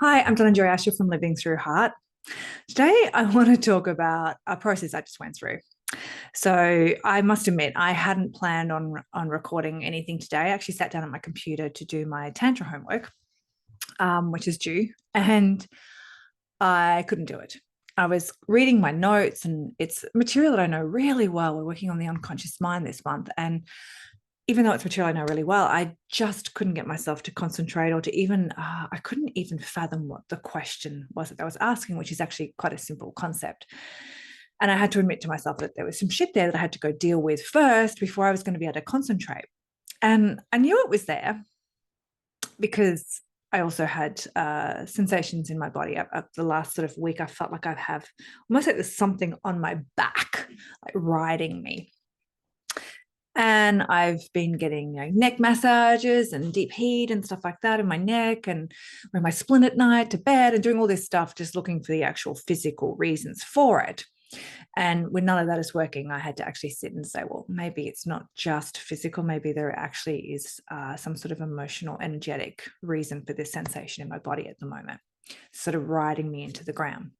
Hi, I'm Donna Joy Asher from Living Through Heart. Today, I want to talk about a process I just went through. So, I must admit, I hadn't planned on recording anything today. I actually sat down at my computer to do my Tantra homework, which is due, and I couldn't do it. I was reading my notes, and it's material that I know really well. We're working on the unconscious mind this month, and even though it's material I know really well, I just couldn't get myself to concentrate or to even, I couldn't even fathom what the question was that I was asking, which is actually quite a simple concept. And I had to admit to myself that there was some shit there that I had to go deal with first before I was going to be able to concentrate. And I knew it was there because I also had sensations in my body. The last sort of week, I felt like I have almost like there's something on my back, like riding me. And I've been getting neck massages and deep heat and stuff like that in my neck, and wearing my splint at night to bed and doing all this stuff, just looking for the actual physical reasons for it. And when none of that is working, I had to actually sit and say, well, maybe it's not just physical. Maybe there actually is some sort of emotional, energetic reason for this sensation in my body at the moment, sort of riding me into the ground.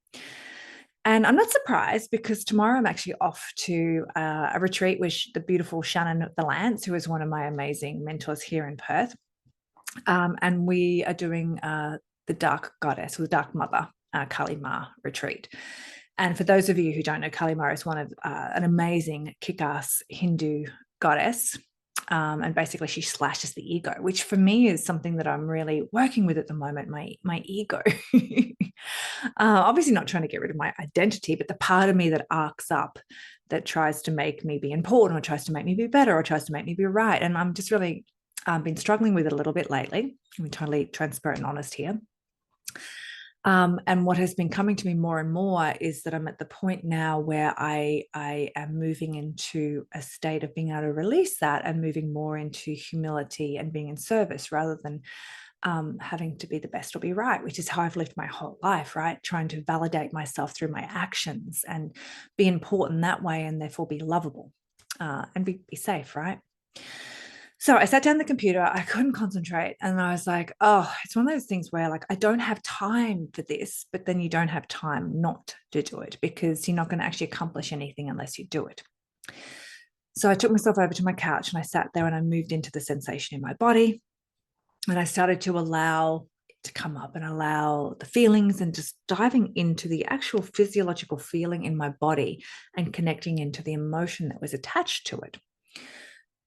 And I'm not surprised because tomorrow I'm actually off to a retreat with the beautiful Shannon Valance, who is one of my amazing mentors here in Perth. And we are doing the Dark Goddess or the Dark Mother Kali Ma retreat. And for those of you who don't know, Kali Ma is one of an amazing kick-ass Hindu goddess. And basically she slashes the ego, which for me is something that I'm really working with at the moment, my ego. Obviously not trying to get rid of my identity, but the part of me that arcs up, that tries to make me be important or tries to make me be better or tries to make me be right. And I'm just really been struggling with it a little bit lately. I'm totally transparent and honest here. And what has been coming to me more and more is that I'm at the point now where I am moving into a state of being able to release that and moving more into humility and being in service rather than having to be the best or be right, which is how I've lived my whole life, right? Trying to validate myself through my actions and be important that way and therefore be lovable and be safe, right? So I sat down the computer, I couldn't concentrate. And I was like, oh, it's one of those things where like, I don't have time for this, but then you don't have time not to do it because you're not going to actually accomplish anything unless you do it. So I took myself over to my couch and I sat there and I moved into the sensation in my body. And I started to allow it to come up and allow the feelings and just diving into the actual physiological feeling in my body and connecting into the emotion that was attached to it.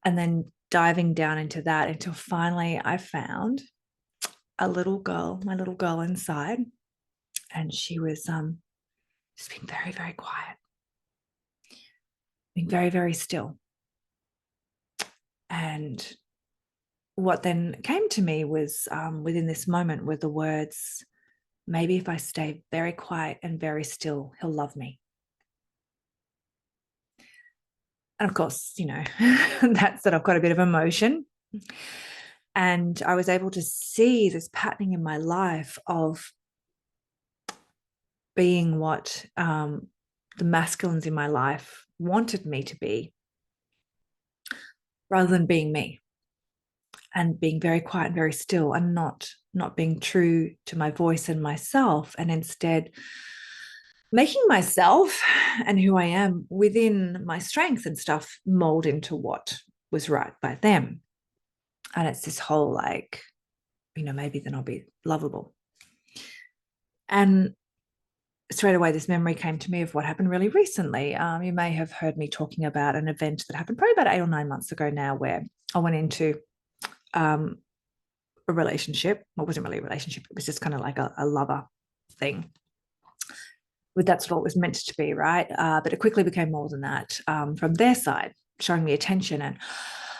And then diving down into that until finally I found a little girl, my little girl inside, and she was just being very, very quiet, being very, very still. And what then came to me was within this moment were the words, maybe if I stay very quiet and very still, he'll love me. And of course, that's that I've got a bit of emotion. And I was able to see this patterning in my life of being what the masculines in my life wanted me to be rather than being me, and being very quiet and very still and not being true to my voice and myself, and instead making myself and who I am within my strengths and stuff mold into what was right by them. And it's this whole like, maybe then I'll be lovable. And straight away, this memory came to me of what happened really recently. You may have heard me talking about an event that happened probably about 8 or 9 months ago now, where I went into a relationship. Well, it wasn't really a relationship. It was just kind of like a lover thing. That's what it was meant to be, right? But it quickly became more than that from their side, showing me attention. And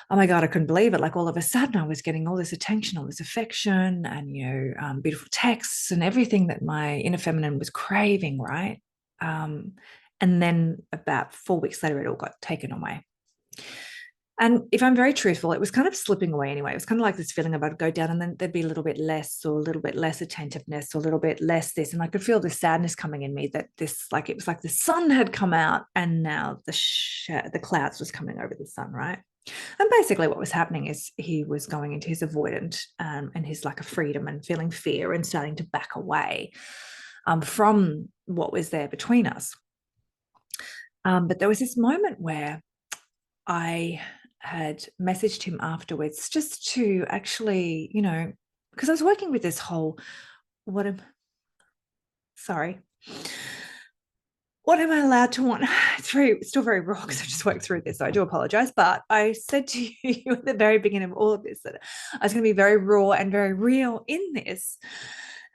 oh my God, I couldn't believe it. Like all of a sudden I was getting all this attention, all this affection and, beautiful texts and everything that my inner feminine was craving, right? And then about 4 weeks later, it all got taken away. And if I'm very truthful, it was kind of slipping away anyway. It was kind of like this feeling about to go down and then there'd be a little bit less or a little bit less attentiveness or a little bit less this. And I could feel the sadness coming in me that it was like the sun had come out and now the clouds was coming over the sun, right? And basically, what was happening is he was going into his avoidant and his lack of freedom and feeling fear and starting to back away from what was there between us. But there was this moment where I had messaged him afterwards just to actually, because I was working with this whole sorry. What am I allowed to want? It's still very raw because I just worked through this. So I do apologize. But I said to you at the very beginning of all of this that I was going to be very raw and very real in this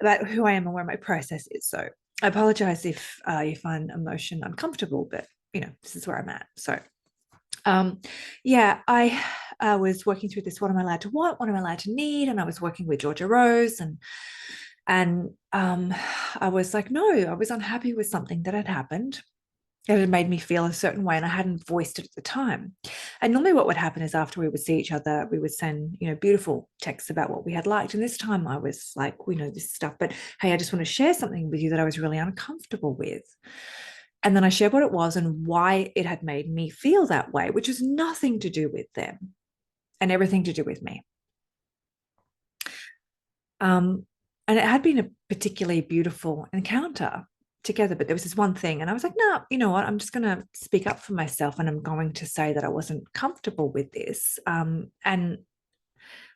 about who I am and where my process is. So I apologize if you find emotion uncomfortable, but this is where I'm at. So yeah, I was working through this. What am I allowed to want? What am I allowed to need? And I was working with Georgia Rose and I was like, no, I was unhappy with something that had happened. It had made me feel a certain way and I hadn't voiced it at the time. And normally what would happen is after we would see each other, we would send, beautiful texts about what we had liked. And this time I was like, we know this stuff, but hey, I just want to share something with you that I was really uncomfortable with. And then I shared what it was and why it had made me feel that way, which was nothing to do with them and everything to do with me. And it had been a particularly beautiful encounter together, but there was this one thing. And I was like, no, you know what? I'm just going to speak up for myself and I'm going to say that I wasn't comfortable with this. And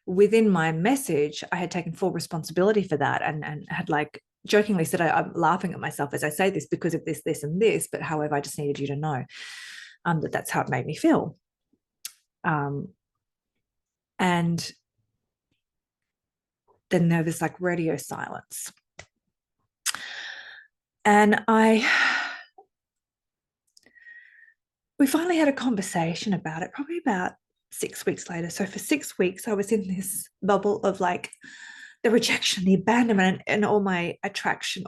within my message, I had taken full responsibility for that and had like jokingly said, I'm laughing at myself as I say this because of this, this, and this. But however, I just needed you to know that that's how it made me feel. And then there was like radio silence. And we finally had a conversation about it, probably about 6 weeks later. So for 6 weeks, I was in this bubble of like the rejection, the abandonment, and all my attraction,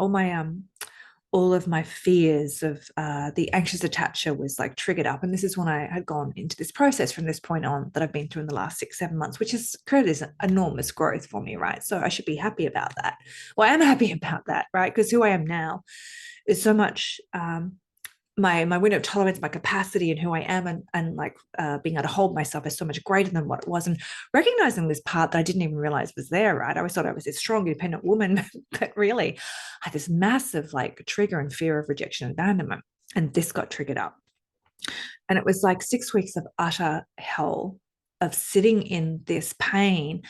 all of my fears of the anxious attacher was like triggered up. And this is when I had gone into this process from this point on that I've been through in the last 6-7 months, which has created this enormous growth for me, right? So I should be happy about that. Well, I am happy about that, right? Because who I am now is so much my window of tolerance, my capacity and who I am and like being able to hold myself is so much greater than what it was. And recognizing this part that I didn't even realize was there, right? I always thought I was this strong, independent woman, but really I had this massive like trigger and fear of rejection and abandonment. And this got triggered up. And it was like 6 weeks of utter hell of sitting in this pain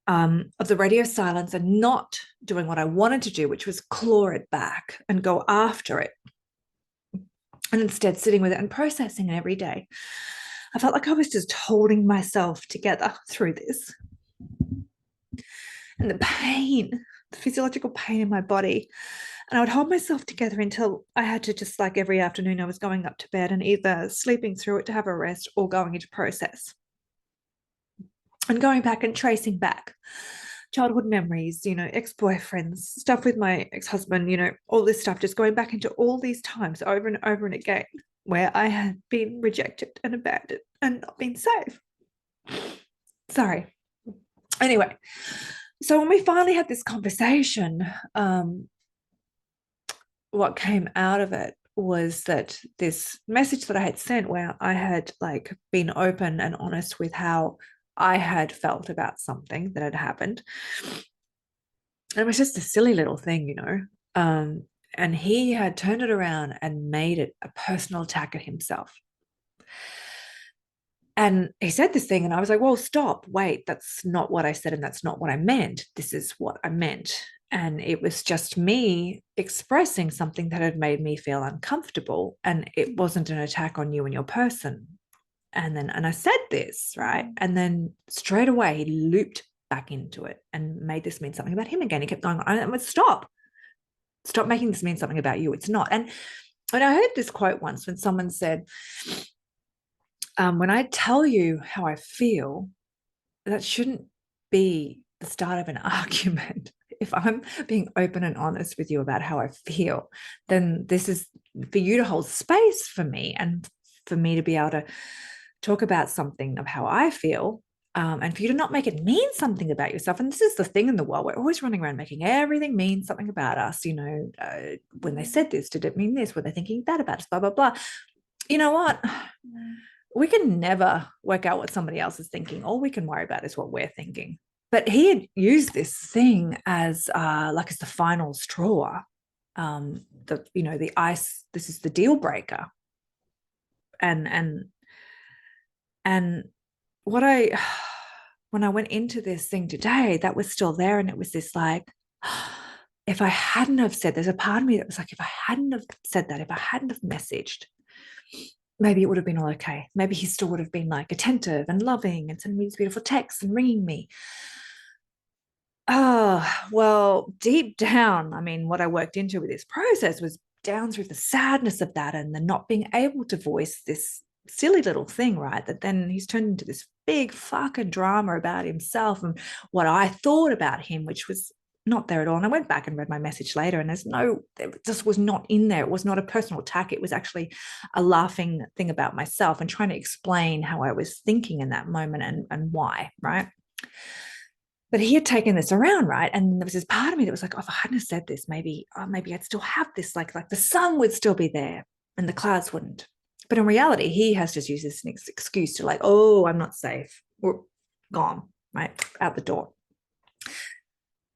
of the radio silence and not doing what I wanted to do, which was claw it back and go after it. And instead sitting with it and processing it every day. I felt like I was just holding myself together through this. And the pain, the physiological pain in my body. And I would hold myself together until I had to just like every afternoon I was going up to bed and either sleeping through it to have a rest or going into process. And going back and tracing back childhood memories, ex-boyfriends, stuff with my ex-husband, all this stuff, just going back into all these times over and over and again where I had been rejected and abandoned and not been safe. Sorry. Anyway, so when we finally had this conversation, what came out of it was that this message that I had sent where I had like been open and honest with how I had felt about something that had happened. It was just a silly little thing, and he had turned it around and made it a personal attack at himself. And he said this thing and I was like, well, stop, wait, that's not what I said and that's not what I meant. This is what I meant. And it was just me expressing something that had made me feel uncomfortable. And it wasn't an attack on you and your person. And I said this, right? And then straight away he looped back into it and made this mean something about him again. He kept going, I would stop making this mean something about you. It's not. And I heard this quote once when someone said, when I tell you how I feel, that shouldn't be the start of an argument. If I'm being open and honest with you about how I feel, then this is for you to hold space for me and for me to be able to talk about something of how I feel, and for you to not make it mean something about yourself. And this is the thing in the world. We're always running around making everything mean something about us. When they said this, did it mean this? Were they thinking that about us? Blah, blah, blah. You know what? we can never work out what somebody else is thinking. All we can worry about is what we're thinking. But he had used this thing as as the final straw. The ice, this is the deal breaker. And what I when I went into this thing today, that was still there. And it was this like, if I hadn't have said, there's a part of me that was like, if I hadn't have said that, if I hadn't have messaged, maybe it would have been all okay. Maybe he still would have been like attentive and loving and sending me these beautiful texts and ringing me. Oh, well, deep down, I mean, what I worked into with this process was down through the sadness of that and the not being able to voice this silly little thing, right? That then he's turned into this big fucking drama about himself and what I thought about him, which was not there at all. And I went back and read my message later, and it just was not in there. It was not a personal attack. It was actually a laughing thing about myself and trying to explain how I was thinking in that moment and why, right? But he had taken this around, right? And there was this part of me that was like, oh, if I hadn't said this, maybe I'd still have this, like the sun would still be there and the clouds wouldn't. But in reality, he has just used this excuse to like, oh, I'm not safe. We're gone, right? Out the door.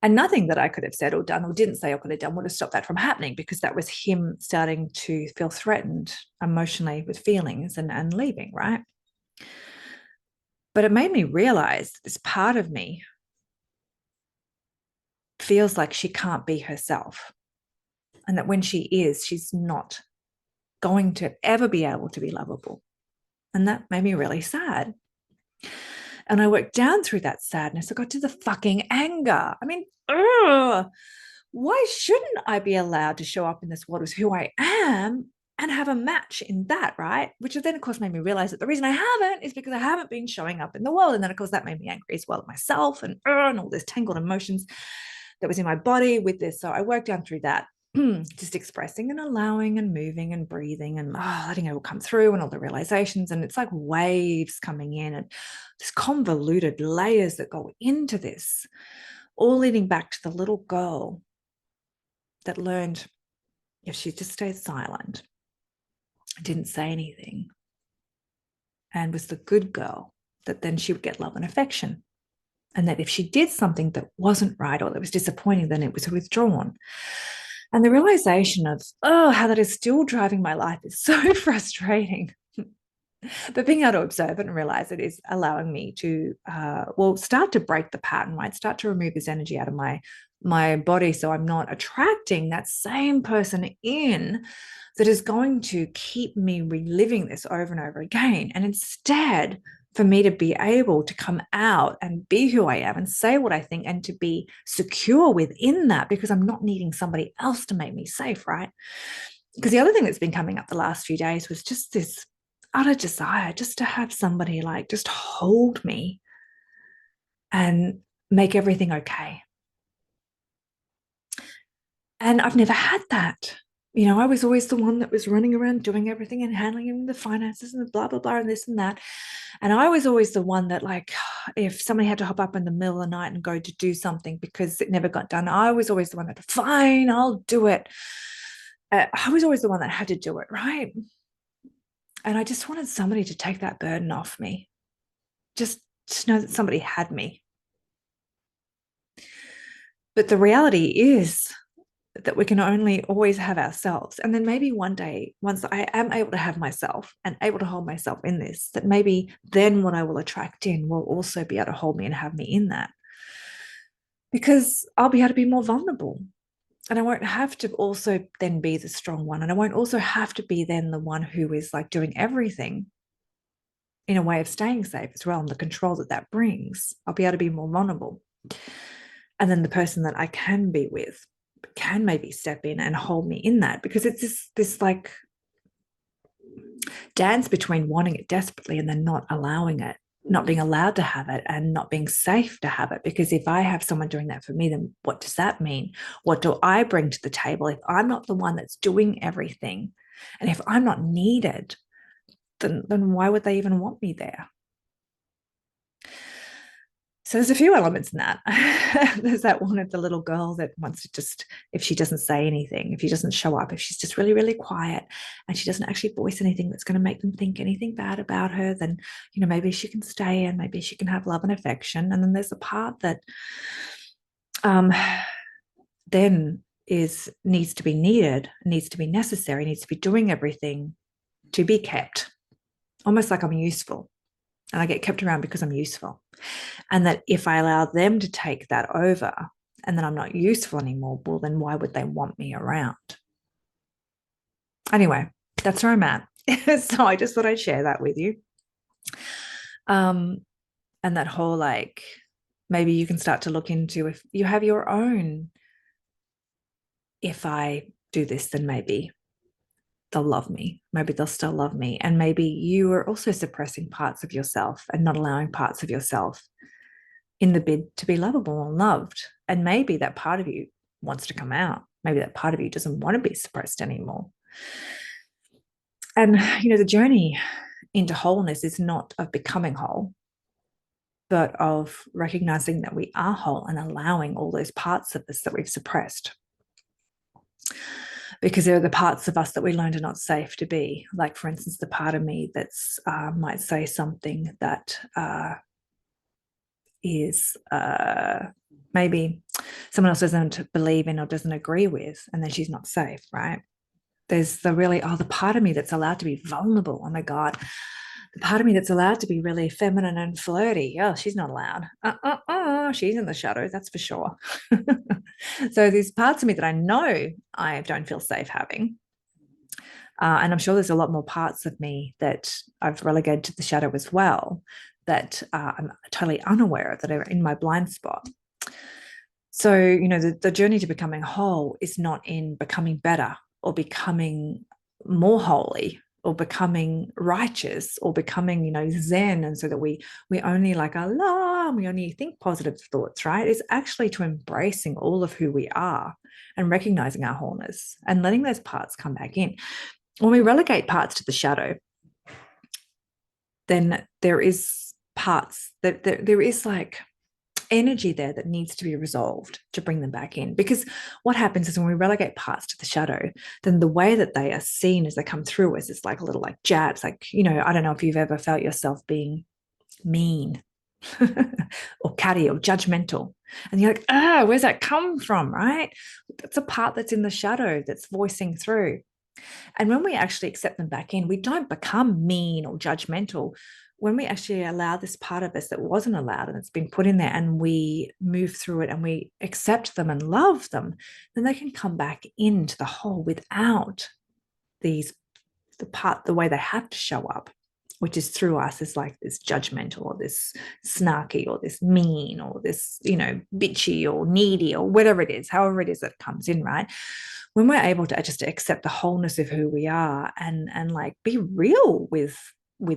And nothing that I could have said or done or didn't say or could have done would have stopped that from happening, because that was him starting to feel threatened emotionally with feelings and leaving, right? But it made me realize this part of me feels like she can't be herself, and that when she is, she's not going to ever be able to be lovable. And that made me really sad. And I worked down through that sadness. I got to the fucking anger. I mean, why shouldn't I be allowed to show up in this world as who I am and have a match in that, right? Which then, of course, made me realize that the reason I haven't is because I haven't been showing up in the world. And then, of course, that made me angry as well at myself and all this tangled emotions that was in my body with this. So I worked down through that, just expressing and allowing and moving and breathing and letting it all come through and all the realizations. And it's like waves coming in and this convoluted layers that go into this, all leading back to the little girl that learned if she just stayed silent, didn't say anything, and was the good girl, that then she would get love and affection. And that if she did something that wasn't right or that was disappointing, then it was withdrawn. And the realization of, how that is still driving my life is so frustrating. But being able to observe it and realize it is allowing me to, start to break the pattern, right? Start to remove this energy out of my body, so I'm not attracting that same person in that is going to keep me reliving this over and over again. And instead, for me to be able to come out and be who I am and say what I think and to be secure within that, because I'm not needing somebody else to make me safe, right? Because the other thing that's been coming up the last few days was just this utter desire just to have somebody like just hold me and make everything okay. And I've never had that. I was always the one that was running around doing everything and handling the finances and the blah, blah, blah, and this and that. And I was always the one that, like, if somebody had to hop up in the middle of the night and go to do something because it never got done, I was always the one that, fine, I'll do it. I was always the one that had to do it, right? And I just wanted somebody to take that burden off me. Just know that somebody had me. But the reality is that we can only always have ourselves. And then maybe one day, once I am able to have myself and able to hold myself in this, that maybe then what I will attract in will also be able to hold me and have me in that. Because I'll be able to be more vulnerable. And I won't have to also then be the strong one. And I won't also have to be then the one who is like doing everything in a way of staying safe as well, and the control that brings. I'll be able to be more vulnerable. And then the person that I can be with can maybe step in and hold me in that, because it's this like dance between wanting it desperately and then not allowing it, not being allowed to have it and not being safe to have it. Because if I have someone doing that for me, then what does that mean? What do I bring to the table if I'm not the one that's doing everything? And if I'm not needed, then why would they even want me there? So there's a few elements in that. There's that one of the little girl that wants to just, if she doesn't say anything, if she doesn't show up, if she's just really, really quiet and she doesn't actually voice anything that's going to make them think anything bad about her, then, maybe she can stay and maybe she can have love and affection. And then there's a part that then needs to be needed, needs to be necessary, needs to be doing everything to be kept, almost like I'm useful. And I get kept around because I'm useful. And that if I allow them to take that over and then I'm not useful anymore, well, then why would they want me around? Anyway, that's where I'm at. So I just thought I'd share that with you. And that whole, like, maybe you can start to look into, if you have your own, if I do this, then maybe they'll love me. Maybe they'll still love me. And maybe you are also suppressing parts of yourself and not allowing parts of yourself in the bid to be lovable and loved. And maybe that part of you wants to come out. Maybe that part of you doesn't want to be suppressed anymore. And, the journey into wholeness is not of becoming whole, but of recognizing that we are whole and allowing all those parts of us that we've suppressed. Because there are the parts of us that we learned are not safe to be. Like, for instance, the part of me that's might say something that is maybe someone else doesn't believe in or doesn't agree with, and then she's not safe, right? There's the part of me that's allowed to be vulnerable. Oh my God. The part of me that's allowed to be really feminine and flirty. Oh, she's not allowed. She's in the shadow, that's for sure. So there's parts of me that I know I don't feel safe having. And I'm sure there's a lot more parts of me that I've relegated to the shadow as well, that I'm totally unaware of, that are in my blind spot. So, the journey to becoming whole is not in becoming better or becoming more holy or becoming righteous or becoming, Zen. And so that we only like Allah, we only think positive thoughts, right? It's actually to embracing all of who we are and recognizing our wholeness and letting those parts come back in. When we relegate parts to the shadow, then there is parts that there is like energy there that needs to be resolved to bring them back in. Because what happens is when we relegate parts to the shadow, then the way that they are seen as they come through us is like a little like jabs. Like, I don't know if you've ever felt yourself being mean or catty or judgmental. And you're like, where's that come from, right? That's a part that's in the shadow that's voicing through. And when we actually accept them back in, we don't become mean or judgmental. When we actually allow this part of us that wasn't allowed and it's been put in there, and we move through it and we accept them and love them, then they can come back into the whole without the way they have to show up, which is through us, is like this judgmental or this snarky or this mean or this, bitchy or needy or whatever it is, however it is that comes in, right? When we're able to just accept the wholeness of who we are and like be real with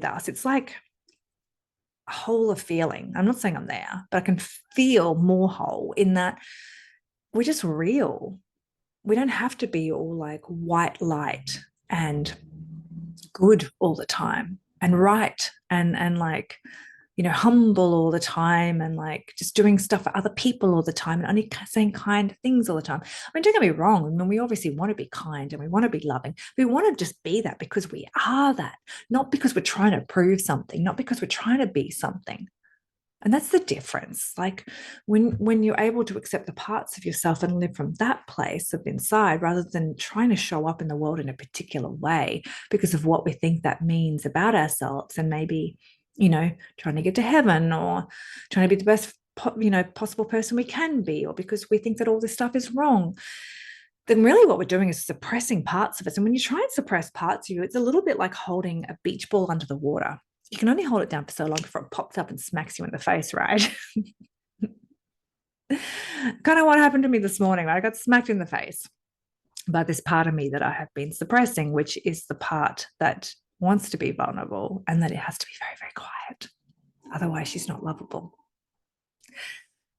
us, it's like a whole of feeling. I'm not saying I'm there, but I can feel more whole in that we're just real. We don't have to be all like white light and good all the time and right and like, humble all the time and like just doing stuff for other people all the time and only saying kind things all the time. I mean, don't get me wrong. I mean, we obviously want to be kind and we want to be loving. We want to just be that because we are that, not because we're trying to prove something, not because we're trying to be something. And that's the difference. Like when you're able to accept the parts of yourself and live from that place of inside, rather than trying to show up in the world in a particular way because of what we think that means about ourselves, and maybe, trying to get to heaven or trying to be the best, possible person we can be, or because we think that all this stuff is wrong, then really what we're doing is suppressing parts of us. And when you try and suppress parts of you, it's a little bit like holding a beach ball under the water. You can only hold it down for so long before it pops up and smacks you in the face, right? Kind of what happened to me this morning, right? I got smacked in the face by this part of me that I have been suppressing, which is the part that wants to be vulnerable and that it has to be very, very quiet. Otherwise, she's not lovable.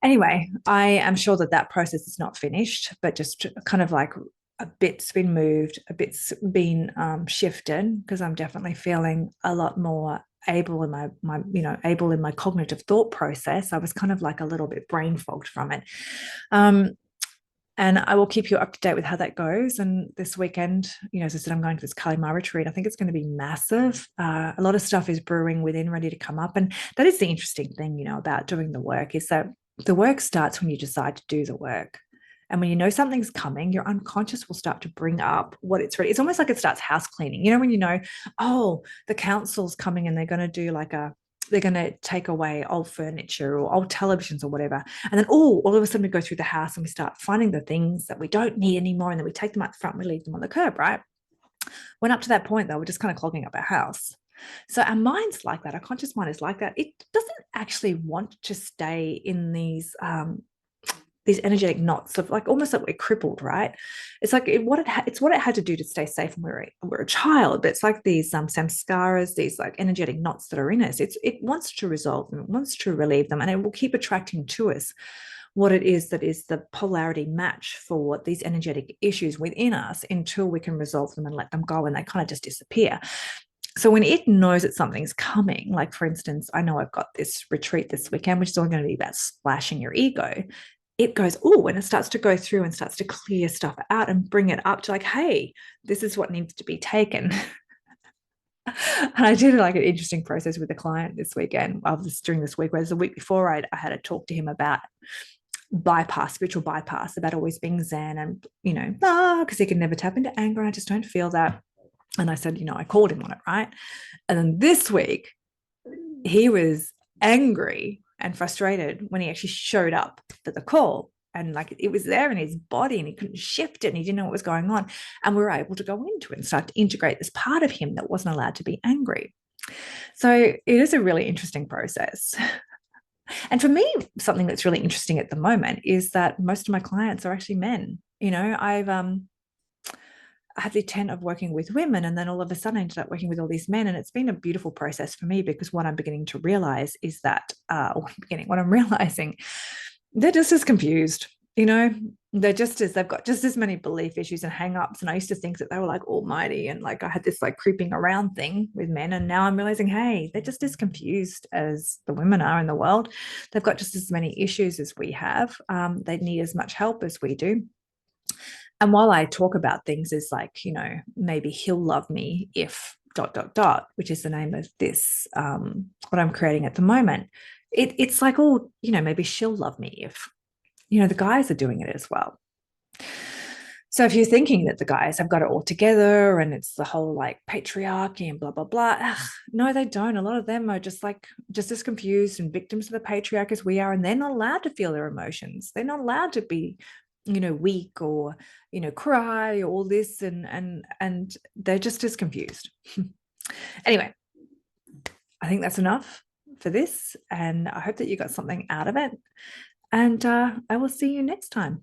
Anyway, I am sure that process is not finished, but just kind of like a bit's been moved, a bit's been shifted, because I'm definitely feeling a lot more able in able in my cognitive thought process. I was kind of like a little bit brain fogged from it. And I will keep you up to date with how that goes. And this weekend, as I said, I'm going to this Kalima retreat. I think it's going to be massive. A lot of stuff is brewing within, ready to come up. And that is the interesting thing, about doing the work, is that the work starts when you decide to do the work. And when you know something's coming, your unconscious will start to bring up what it's ready. It's almost like it starts house cleaning. When oh, the council's coming and they're going to do they're going to take away old furniture or old televisions or whatever. And then, all of a sudden we go through the house and we start finding the things that we don't need anymore. And then we take them out the front and we leave them on the curb, right? When up to that point, though, we're just kind of clogging up our house. So our mind's like that. Our conscious mind is like that. It doesn't actually want to stay in these energetic knots of, like, almost like we're crippled, right? It's like it's what it had to do to stay safe when we're a child. But it's like these samskaras, these like energetic knots that are in us. It wants to resolve them, it wants to relieve them, and it will keep attracting to us what it is that is the polarity match for what these energetic issues within us, until we can resolve them and let them go, and they kind of just disappear. So when it knows that something's coming, like, for instance, I know I've got this retreat this weekend, which is all going to be about splashing your ego. It goes, oh, and it starts to go through and starts to clear stuff out and bring it up to, like, hey, this is what needs to be taken. And I did like an interesting process with a client this weekend, during this week, whereas the week before I had to talk to him about spiritual bypass, about always being zen and, because he can never tap into anger. I just don't feel that. And I said, I called him on it, right? And then this week, he was angry and frustrated when he actually showed up for the call, and like it was there in his body and he couldn't shift it and he didn't know what was going on. And we were able to go into it and start to integrate this part of him that wasn't allowed to be angry. So it is a really interesting process. And for me, something that's really interesting at the moment is that most of my clients are actually men. I had the intent of working with women, and then all of a sudden I ended up working with all these men. And it's been a beautiful process for me, because what I'm beginning to realize is that, what I'm realizing, they're just as confused, they've got just as many belief issues and hang-ups. And I used to think that they were like almighty, and like I had this like creeping around thing with men. And now I'm realizing, hey, they're just as confused as the women are in the world. They've got just as many issues as we have. They need as much help as we do. And while I talk about things as like, maybe he'll love me if ... which is the name of this, what I'm creating at the moment, it's like, oh, maybe she'll love me if, the guys are doing it as well. So if you're thinking that the guys have got it all together and it's the whole like patriarchy and blah, blah, blah, no, they don't. A lot of them are just as confused and victims of the patriarchy as we are. And they're not allowed to feel their emotions. They're not allowed to be, weak or, cry or all this. And they're just as confused. Anyway, I think that's enough for this. And I hope that you got something out of it. And I will see you next time.